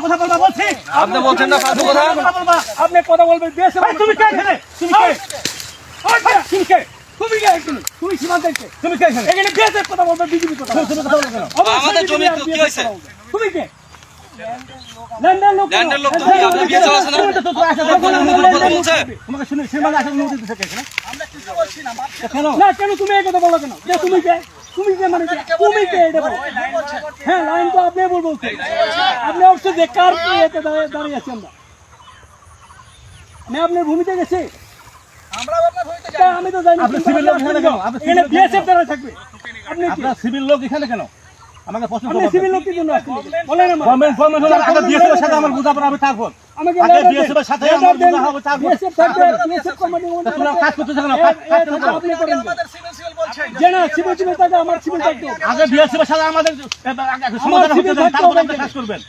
কথা বলবা বলছি। আপনি বলছেন না ফালতু কথা। আপনি কথা বলবেন বিএসএফ। তুমি কে এখানে? তুমি কে? তুমি কে? তুমি কে এখানে? তুমি সীমান্তে কে? তুমি কে এখানে? এখানে বিএসএফ কথা বলবে, বিজেপি কথা বলবে। তুমি কথা বলবে কেন? আমাদের জমি কি হইছে? তুমি কে? ল্যান্ডের লোক। ল্যান্ডের লোক তুমি, আপনার বিএসএফ আছে না? বলছে তোমাকে শুনে সীমান্তে আসার অনুমতি দিতে কে এখানে? আমরা কিছু বলছি না। কেন? না কেন তুমি এই কথা বলো কেন? যে তুমি কে? তুমি কে মানে কে? তুমি কে এটা বলো। হ্যাঁ, লাইন তো আপনি বলছেন। আপনি অবশ্যই যে কার কি এতে দাঁড়িয়ে আছি আমরা। আমি আপনার ভূমিতে গেছি। আমি তো জানি। আপনি সিভিল লোক এখানে কেন? এখানে বিএসএফ দ্বারা থাকবে। আপনি আপনার সিভিল লোক এখানে কেন? আমাকে প্রশ্ন করুন। আপনি সিভিল লোক কি জন্য আসছেন? বলেন আমাকে। গভর্নমেন্ট হলো আগে বিএসএফ এর সাথে আমার বুঝাপড়া হবে তারপর। আমাকে বিএসএফ এর সাথে আমার বুঝা হবে তারপর। বিএসএফ থাকবে, বিএসএফ কমান্ডিং মন্ত্রী। তোমরা কাজ করতেছ কেন? আপনি করেন। আমাদের সিভিল বলছেন। যে না সিভিল থাকে, আমার সিভিল থাকবে। আগে বিএসএফ এর সাথে আমাদের সমাধান হতে দেন, তারপর আপনি কাজ করবেন।